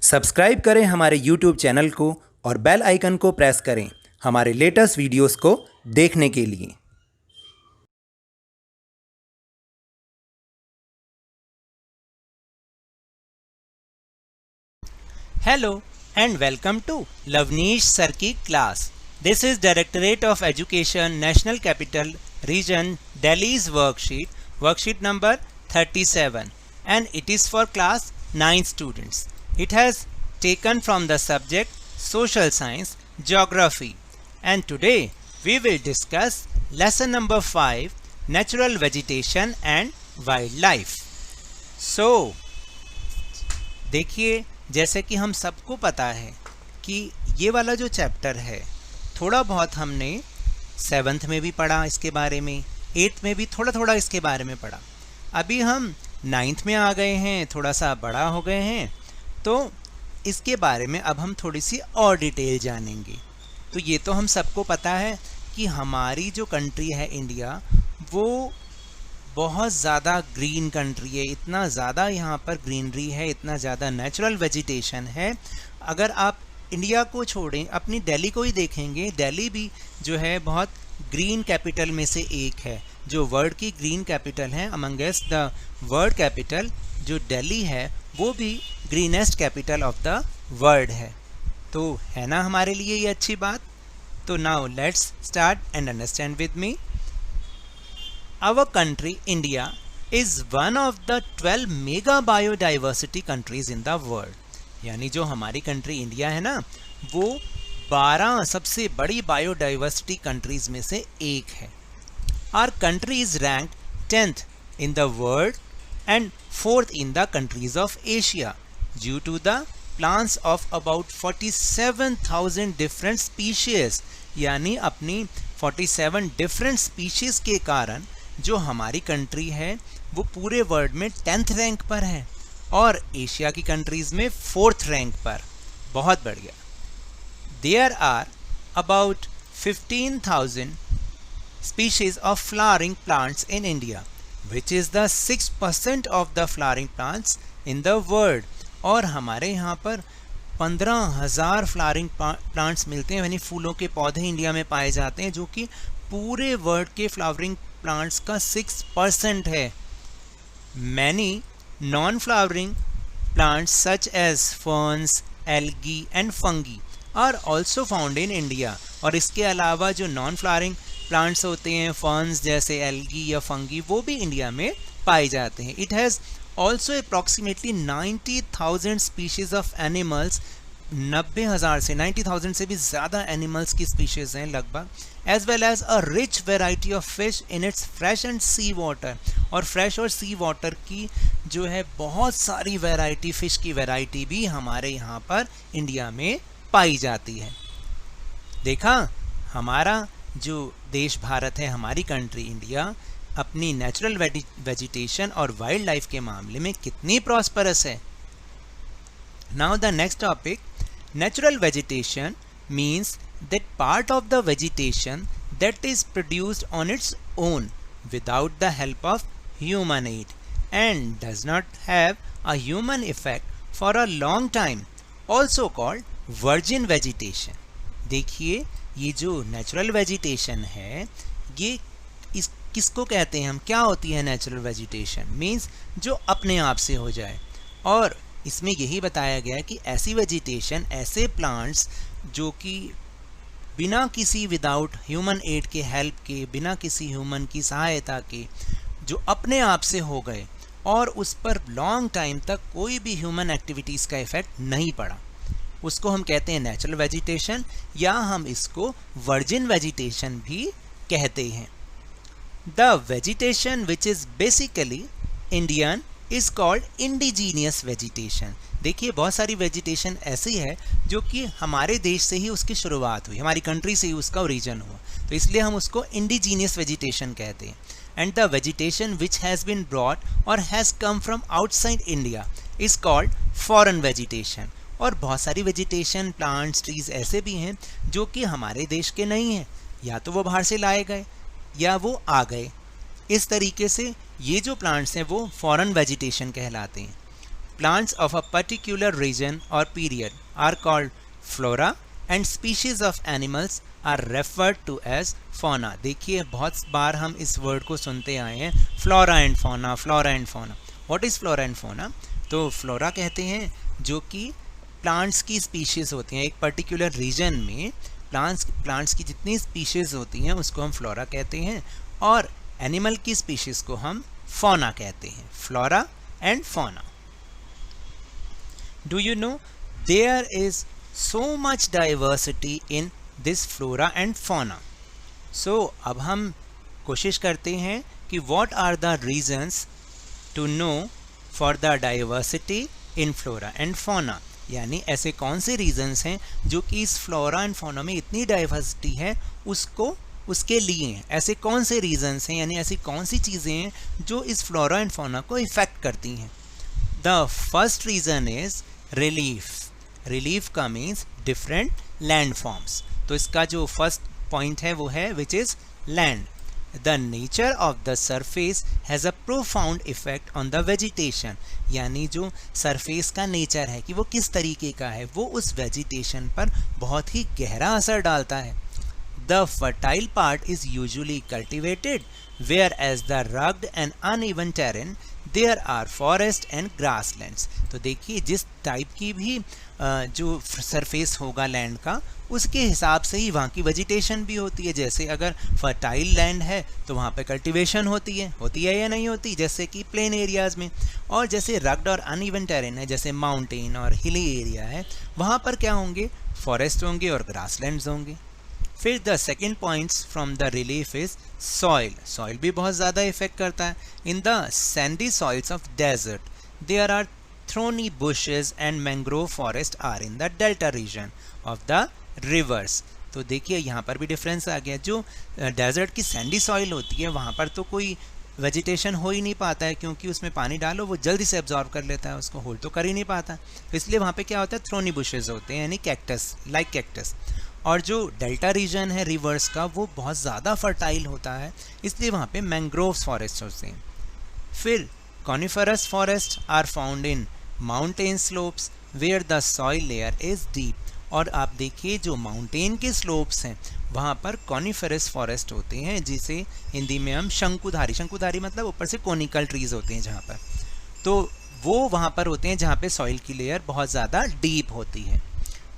Subscribe करें हमारे YouTube channel को और बेल आइकन को प्रेस करें हमारे लेटेस्ट वीडियोस को देखने के लिए। Hello and welcome to Lavneesh Sir की class. This is Directorate of Education, National Capital Region, Delhi's worksheet number 37, and it is for class 9 students. It has taken from the subject Social Science, Geography, and today we will discuss lesson number 5, Natural Vegetation and Wildlife. So, देखिए, जैसे कि हम सबको पता है कि ये वाला जो चैप्टर है थोड़ा बहुत हमने 7th में भी पढ़ा इसके बारे में, 8th में भी थोड़ा थोड़ा इसके बारे में पढ़ा। अभी हम 9th में आ गए हैं, थोड़ा सा बड़ा हो गए हैं, तो इसके बारे में अब हम थोड़ी सी और डिटेल जानेंगे। तो ये तो हम सबको पता है कि हमारी जो कंट्री है इंडिया, वो बहुत ज़्यादा ग्रीन कंट्री है, इतना ज़्यादा यहाँ पर ग्रीनरी है, इतना ज़्यादा नेचुरल वेजिटेशन है। अगर आप इंडिया को छोड़ें, अपनी दिल्ली को ही देखेंगे, दिल्ली भी जो है बहुत ग्रीन कैपिटल में से एक है, जो वर्ल्ड की ग्रीन कैपिटल है। अमंगेस्ट द वर्ल्ड कैपिटल जो दिल्ली है वो भी greenest capital of the world है। तो है ना हमारे लिए ये अच्छी बात। तो now let's start and understand with me. Our country, India, is one of the 12 mega biodiversity countries in the world. यानी जो हमारी कंट्री इंडिया है ना, वो 12 सबसे बड़ी बायोडाइवर्सिटी कंट्रीज में से एक है। Our country is ranked 10th in the world and 4th in the countries of Asia due to the plants of about 47,000 different species। यानी अपनी 47 different species के कारण जो हमारी कंट्री है वो पूरे वर्ल्ड में 10th रैंक पर है और एशिया की कंट्रीज में 4th रैंक पर। बहुत बढ़िया। There are about 15,000 species of flowering plants in India which is the 6% of the flowering plants in the world. और हमारे यहाँ पर 15,000 फ्लावरिंग प्लांट्स मिलते हैं, यानी फूलों के पौधे इंडिया में पाए जाते हैं, जो कि पूरे वर्ल्ड के फ्लावरिंग प्लांट्स का 6% है। Many non flowering plants such as ferns, algae and fungi are also found in India. और इसके अलावा जो नॉन फ्लावरिंग प्लांट्स होते हैं, फर्न्स जैसे एल्गी या फंगी, वो भी इंडिया में पाए जाते हैं। It has also approximately 90,000 species of animals, 90,000 से 90,000 से भी ज़्यादा एनिमल्स की स्पीशीज़ हैं लगभग, as well as a rich variety of fish in its fresh and sea water. और फ्रेश और सी वाटर की जो है बहुत सारी वैरायटी, फ़िश की वैरायटी भी हमारे यहाँ पर इंडिया में पाई जाती है। देखा, हमारा जो देश भारत है, हमारी कंट्री इंडिया, अपनी नेचुरल वेजिटेशन और वाइल्ड लाइफ के मामले में कितनी प्रॉस्परस है। Now the next topic, natural vegetation means that part of the vegetation that is produced on its own without the help of human aid and does not have a human effect for a long time, also called virgin vegetation। देखिए, ये जो natural vegetation है, ये किसको कहते हैं हम, क्या होती है नेचुरल वेजिटेशन? मीन्स जो अपने आप से हो जाए। और इसमें यही बताया गया कि ऐसी वेजिटेशन, ऐसे प्लांट्स जो कि बिना किसी, विदाउट ह्यूमन एड के हेल्प के, बिना किसी ह्यूमन की सहायता के जो अपने आप से हो गए और उस पर लॉन्ग टाइम तक कोई भी ह्यूमन एक्टिविटीज़ का इफेक्ट नहीं पड़ा, उसको हम कहते हैं नेचुरल वेजिटेशन, या हम इसको वर्जिन वेजिटेशन भी कहते हैं। The vegetation which is basically Indian is called indigenous vegetation. देखिए, बहुत सारी वेजिटेशन ऐसी है जो कि हमारे देश से ही उसकी शुरुआत हुई, हमारी कंट्री से ही उसका ओरिजिन हुआ, तो इसलिए हम उसको इंडिजीनियस वेजिटेशन कहते हैं। And the vegetation which has been brought और has come from outside India is called foreign vegetation. और बहुत सारी वेजिटेशन, प्लांट्स, ट्रीज ऐसे भी हैं जो कि हमारे देश के नहीं हैं, या तो वो बाहर से लाए गए या वो आ गए। इस तरीके से ये जो प्लांट्स हैं वो फॉरेन वेजिटेशन कहलाते हैं। plants of a particular region or period are called flora and species of animals are referred to as fauna. देखिए बहुत बार हम इस वर्ड को सुनते आए हैं, flora and fauna, flora and fauna. What is flora and fauna? तो flora कहते हैं जो कि प्लांट्स की स्पीशीज होती हैं, एक पर्टिकुलर रीजन में प्लांट्स की जितनी स्पीशीज होती हैं उसको हम फ्लोरा कहते हैं, और एनिमल की स्पीशीज को हम fauna कहते हैं. Flora and fauna. Do you know there is so much diversity in this flora and fauna? So अब हम कोशिश करते हैं कि what are the reasons to know for the diversity in flora and fauna. यानी ऐसे कौन से रीजंस हैं जो कि इस फ्लोरा एंड फाउना में इतनी डाइवर्सिटी है उसके लिए हैं. ऐसे कौन से रीजंस हैं, यानी ऐसी कौन सी चीज़ें हैं जो इस फ्लोरा एंड फाउना को इफेक्ट करती हैं. The first reason is relief. Relief का मीन्स डिफरेंट लैंड फॉर्म्स. तो इसका जो फर्स्ट पॉइंट है वो है which is land. The nature of the surface has a profound effect on the vegetation. यानी जो सरफेस का नेचर है कि वो किस तरीके का है, वो उस वेजिटेशन पर बहुत ही गहरा असर डालता है. The fertile part is usually cultivated, whereas the rugged and uneven terrain there are forest and grasslands. तो देखिए जिस टाइप की भी जो सरफेस होगा लैंड का उसके हिसाब से ही वहाँ की वेजिटेशन भी होती है. जैसे अगर फर्टाइल लैंड है तो वहाँ पे कल्टीवेशन होती है या नहीं होती, जैसे कि प्लेन एरियाज़ में. और जैसे रग्ड और अनइवन टेरेन है, जैसे माउंटेन और हिली एरिया है, वहाँ पर क्या होंगे, फॉरेस्ट होंगे और ग्रासलैंड्स होंगे. फिर the second points from the relief is soil. Soil भी बहुत ज़्यादा इफेक्ट करता है. In the sandy soils of desert there are thorny bushes and mangrove forest are in the delta region of the rivers. तो देखिए यहाँ पर भी डिफरेंस आ गया. जो डेजर्ट की सैंडी सॉइल होती है वहाँ पर तो कोई वेजिटेशन हो ही नहीं पाता है, क्योंकि उसमें पानी डालो वो जल्दी से एब्जॉर्ब कर लेता है, उसको होल्ड तो कर ही नहीं पाता. तो इसलिए वहाँ पे क्या होता है, थ्रोनी बुशेस होते हैं, यानी कैक्टस, लाइक कैक्टस. और जो डेल्टा रीजन है रिवर्स का वो बहुत ज़्यादा फर्टाइल होता है, इसलिए वहाँ पे मैंग्रोव्स फॉरेस्ट होते हैं. फिर coniferous forest are found in mountain slopes where the soil layer is deep. और आप देखिए जो माउंटेन के स्लोप्स हैं वहाँ पर कॉनिफरस फॉरेस्ट होते हैं, जिसे हिंदी में हम शंकुधारी मतलब ऊपर से कोनिकल ट्रीज होते हैं जहाँ पर, तो वो वहाँ पर होते हैं जहाँ पे सॉइल की लेयर बहुत ज़्यादा डीप होती है.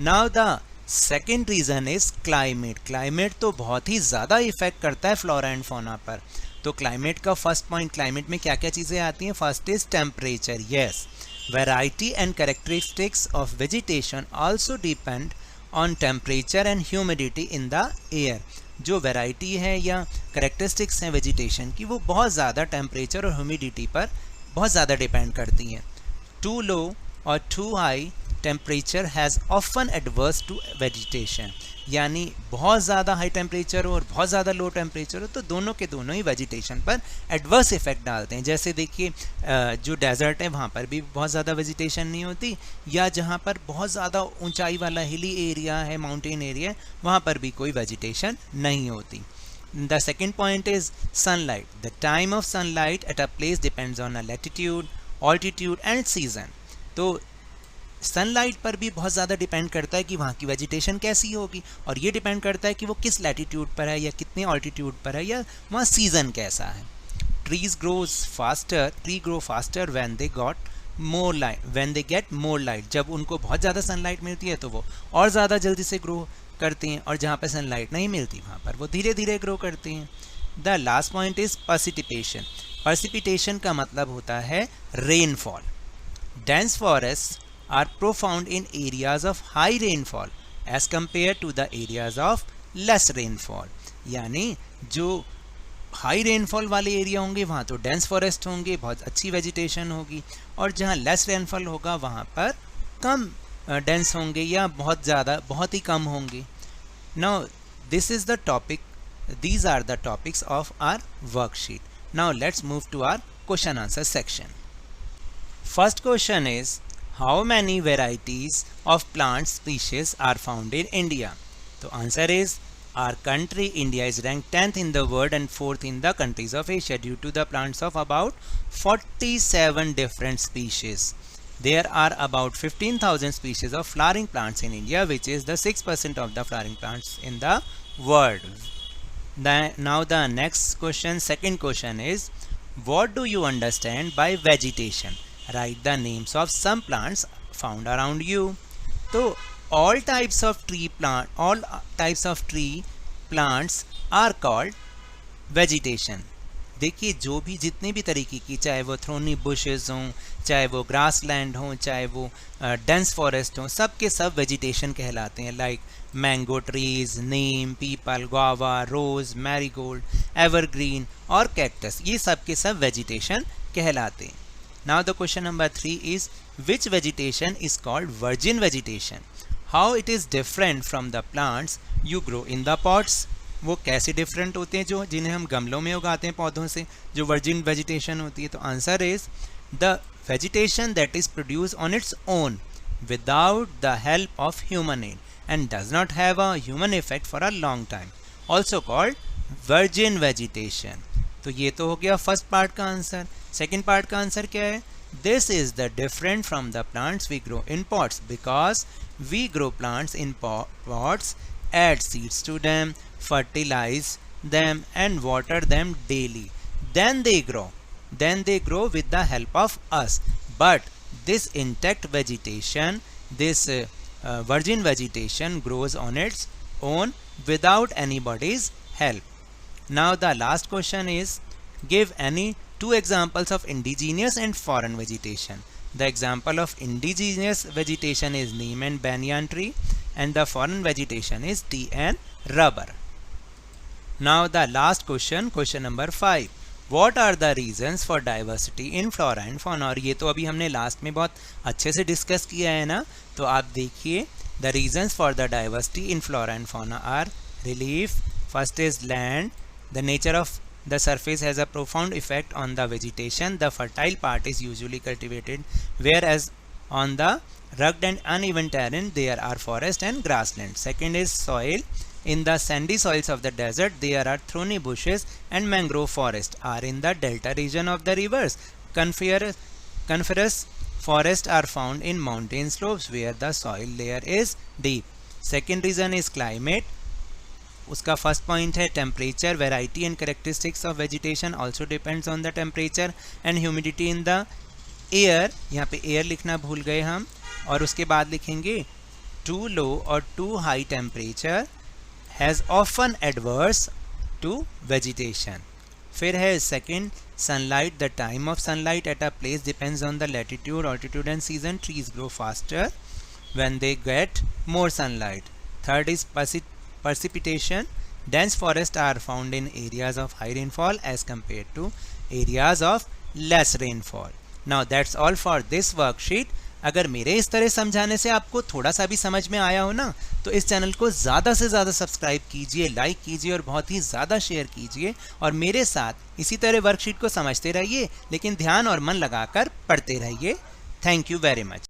Now the second reason is climate. Climate तो बहुत ही ज़्यादा इफेक्ट करता है फ्लोरा एंड फौना पर. तो क्लाइमेट का फर्स्ट पॉइंट, क्लाइमेट में क्या क्या चीज़ें आती हैं. First is temperature. Yes, variety and characteristics of vegetation also depend on temperature and humidity in the air. जो वैरायटी है या करेक्टरिस्टिक्स हैं वेजिटेशन की वो बहुत ज़्यादा टेम्परेचर और ह्यूमिडिटी पर बहुत ज़्यादा डिपेंड करती हैं. टू लो और too high temperature has often adverse to vegetation. यानी बहुत ज़्यादा हाई टेम्परेचर हो और बहुत ज़्यादा लो टेम्परेचर हो तो दोनों के दोनों ही वेजिटेशन पर एडवर्स इफेक्ट डालते हैं. जैसे देखिए जो डेजर्ट है वहाँ पर भी बहुत ज़्यादा वेजिटेशन नहीं होती, या जहाँ पर बहुत ज़्यादा ऊंचाई वाला हिली एरिया है, माउंटेन एरिया है, वहाँ पर भी कोई वेजिटेशन नहीं होती. The second point is sunlight. The time of sunlight at a place depends on a latitude, altitude and season. तो सनलाइट पर भी बहुत ज़्यादा डिपेंड करता है कि वहाँ की वेजिटेशन कैसी होगी, और ये डिपेंड करता है कि वो किस लैटिट्यूड पर है या कितने ऑल्टीट्यूड पर है, या वहाँ सीज़न कैसा है. Tree grow faster when they get more light. जब उनको बहुत ज़्यादा सनलाइट मिलती है तो वो और ज़्यादा जल्दी से ग्रो करते हैं, और जहाँ पर सनलाइट नहीं मिलती वहाँ पर वो धीरे धीरे ग्रो करते हैं. The last point is precipitation. Precipitation का मतलब होता है rainfall. Dense forest are profound in areas of high rainfall as compared to the areas of less rainfall. यानी जो हाई रेनफॉल वाले एरिया होंगे वहाँ तो डेंस फॉरेस्ट होंगे, बहुत अच्छी वेजिटेशन होगी, और जहाँ लेस रेनफॉल होगा वहाँ पर कम डेंस होंगे या बहुत ही कम होंगे. Now this is the topic, these are the topics of our worksheet. Now let's move to our question answer section. First question is, how many varieties of plant species are found in India? The answer is, our country India is ranked 10th in the world and 4th in the countries of Asia due to the plants of about 47 different species. There are about 15,000 species of flowering plants in India, which is the 6% of the flowering plants in the world. Now the next question, second question is, what do you understand by vegetation? Write the names of some plants found around you. So all types of tree plants are called vegetation. देखिए जो भी जितने भी तरीके की, चाहे वो thorny bushes हों, चाहे वो ग्रास लैंड हों, चाहे वो डेंस फॉरेस्ट हों, सब के सब वेजिटेशन कहलाते हैं. लाइक मैंगो ट्रीज, नीम, पीपल, गुआवा, रोज, मैरीगोल्ड, एवरग्रीन और कैक्टस, ये सब के सब वेजिटेशन कहलाते हैं. Now the question number 3 is, which vegetation is called virgin vegetation? How it is different from the plants you grow in the pots? वो कैसे different होते हैं जो जिन्हें हम गमलों में उगाते हैं पौधों से, जो वर्जिन वेजिटेशन होती है? तो answer is the vegetation that is produced on its own without the help of human aid and does not have a human effect for a long time, also called virgin vegetation. तो ये तो हो गया first part का answer. Second part का answer क्या है? This is the different from the plants we grow in pots because we grow plants in pots, add seeds to them, fertilize them and water them daily. Then they grow with the help of us. But this intact vegetation, this virgin vegetation grows on its own without anybody's help. Now the last question is, give any two examples of indigenous and foreign vegetation. The example of indigenous vegetation is neem and banyan tree, and the foreign vegetation is tea and rubber. Now the last question, question number 5. What are the reasons for diversity in flora and fauna? और ये तो अभी हमने last में बहुत अच्छे से discuss किया है ना, तो आप देखिए. The reasons for the diversity in flora and fauna are relief. First is land. The nature of the surface has a profound effect on the vegetation. The fertile part is usually cultivated, whereas on the rugged and uneven terrain there are forest and grassland. Second is soil. In the sandy soils of the desert, there are thorny bushes and mangrove forests are in the delta region of the rivers. Coniferous forests are found in mountain slopes where the soil layer is deep. Second reason is climate. उसका first point है temperature. Variety and characteristics of vegetation also depends on the temperature and humidity in the air. यहाँ पे air लिखना भूल गए हम, और उसके बाद लिखेंगे टू लो और too high temperature has often adverse to vegetation. फिर है second sunlight. The time of sunlight at a place depends on the latitude, altitude and season. Trees grow faster when they get more sunlight. Third is precipitation. Dense forests are found in areas of high rainfall as compared to areas of less rainfall. Now that's all for this worksheet. अगर मेरे इस तरह समझाने से आपको थोड़ा सा भी समझ में आया हो ना, तो इस चैनल को ज़्यादा से ज़्यादा सब्सक्राइब कीजिए, लाइक कीजिए और बहुत ही ज़्यादा शेयर कीजिए, और मेरे साथ इसी तरह वर्कशीट को समझते रहिए, लेकिन ध्यान और मन लगाकर पढ़ते रहिए. Thank you very much.